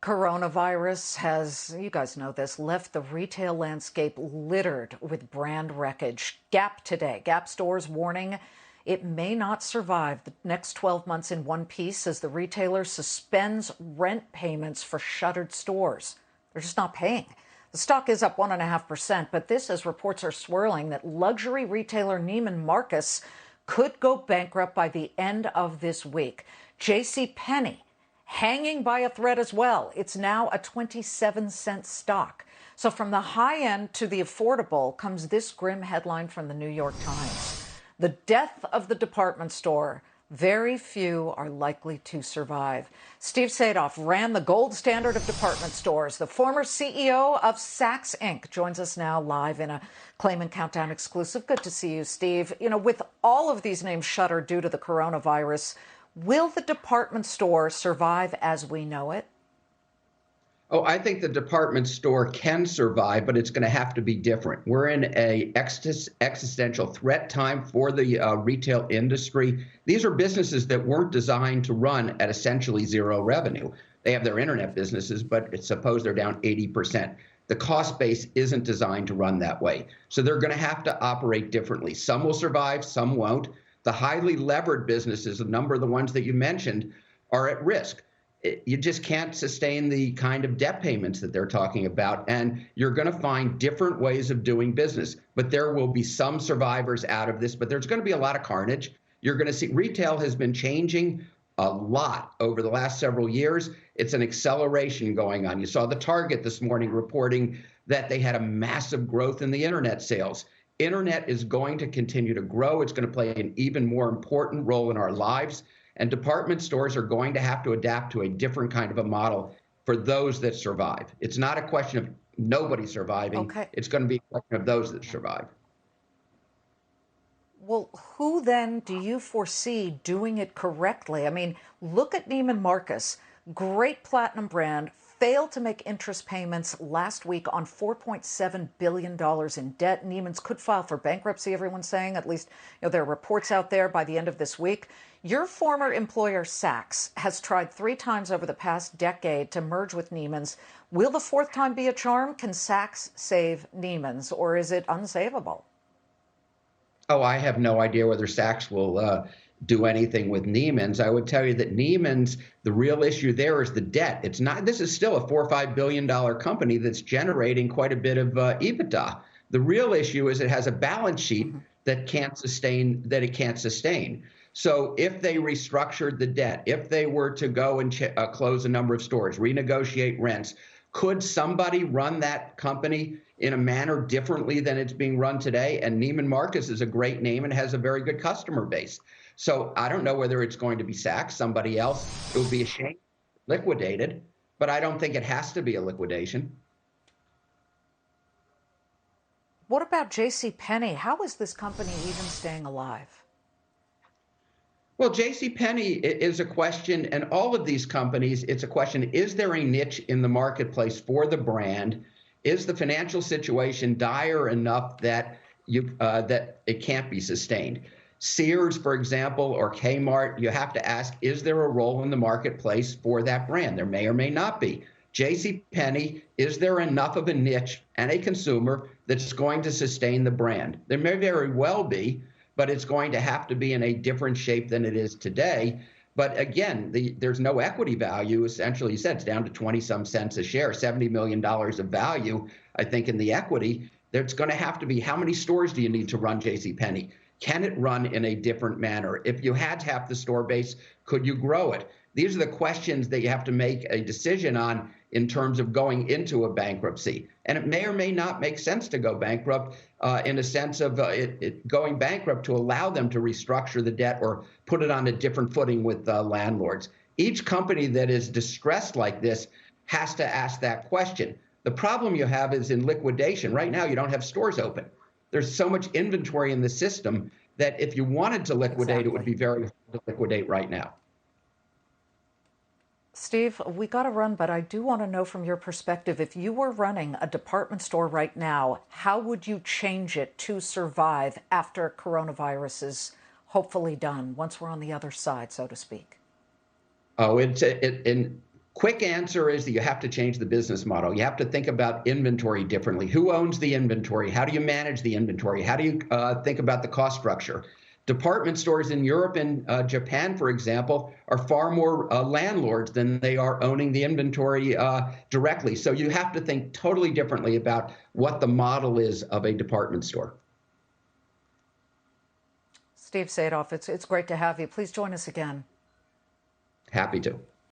Coronavirus has, you guys know this, left the retail landscape littered with brand wreckage. Gap today, Gap stores warning it may not survive the next 12 months in one piece as the retailer suspends rent payments for shuttered stores. They're just not paying. The stock is up 1.5%, but this, as reports are swirling, that luxury retailer Neiman Marcus could go bankrupt by the end of this week. J.C. Penney hanging by a thread as well. It's now a 27-cent stock. So from the high end to the affordable comes this grim headline from the New York Times. The death of the department store. Very few are likely to survive. Steve Sadove ran the gold standard of department stores. The former CEO of Saks Inc. joins us now live in a Claim Countdown exclusive. Good to see you, Steve. You know, with all of these names shuttered due to the coronavirus, will the department store survive as we know it? Oh, I think the department store can survive, but it's going to have to be different. We're in a existential threat time for the retail industry. These are businesses that weren't designed to run at essentially zero revenue. They have their internet businesses, but suppose they're down 80%. The cost base isn't designed to run that way. So they're going to have to operate differently. Some will survive, some won't. The highly levered businesses, a number of the ones that you mentioned, are at risk. You just can't sustain the kind of debt payments that they're talking about, and you're going to find different ways of doing business. But there will be some survivors out of this, but there's going to be a lot of carnage. You're going to see retail has been changing a lot over the last several years. It's an acceleration going on. You saw the Target this morning reporting that they had a massive growth in the internet sales. Internet is going to continue to grow. It's going to play an even more important role in our lives. And department stores are going to have to adapt to a different kind of a model for those that survive. It's not a question of nobody surviving. Okay. It's going to be a question of those that survive. Well, who then do you foresee doing it correctly? I mean, look at Neiman Marcus, great platinum brand, failed to make interest payments last week on $4.7 billion in debt. Neiman's could file for bankruptcy, everyone's saying. At least, there are reports out there by the end of this week. Your former employer, Saks, has tried 3 times over the past decade to merge with Neiman's. Will the 4th time be a charm? Can Saks save Neiman's, or is it unsavable? Oh, I have no idea whether Saks will do anything with Neiman's. I would tell you that Neiman's, the real issue there is the debt. It's not. This is still a $4 or $5 billion company that's generating quite a bit of EBITDA. The real issue is it has a balance sheet that can't sustain. It can't sustain. So if they restructured the debt, if they were to go and close a number of stores, renegotiate rents, could somebody run that company in a manner differently than it's being run today? And Neiman Marcus is a great name and has a very good customer base. So I don't know whether it's going to be Saks, somebody else. It would be a shame, liquidated, but I don't think it has to be a liquidation. What about J.C. Penney? How is this company even staying alive? Well, J.C. Penney is a question, and all of these companies, it's a question, is there a niche in the marketplace for the brand? Is the financial situation dire enough that that it can't be sustained? Sears, for example, or Kmart, you have to ask, is there a role in the marketplace for that brand? There may or may not be. J.C. Penney, is there enough of a niche and a consumer that's going to sustain the brand? There may very well be, but it's going to have to be in a different shape than it is today. But again, there's no equity value. Essentially, you said it's down to 20-some cents a share, $70 million of value, I think, in the equity. There's going to have to be, how many stores do you need to run J.C. Penney? Can it run in a different manner? If you had half the store base, could you grow it? These are the questions that you have to make a decision on in terms of going into a bankruptcy. And it may or may not make sense to go bankrupt in a sense of going bankrupt to allow them to restructure the debt or put it on a different footing with landlords. Each company that is distressed like this has to ask that question. The problem you have is in liquidation. Right now, you don't have stores open. There's so much inventory in the system that if you wanted to liquidate, It would be very hard to liquidate right now. Steve, we got to run, but I do want to know from your perspective, if you were running a department store right now, how would you change it to survive after coronavirus is hopefully done, once we're on the other side, so to speak? Oh, in quick answer is that you have to change the business model. You have to think about inventory differently. Who owns the inventory? How do you manage the inventory? How do you think about the cost structure? Department stores in Europe and Japan, for example, are far more landlords than they are owning the inventory directly. So you have to think totally differently about what the model is of a department store. Steve Sadove, it's great to have you. Please join us again. Happy to.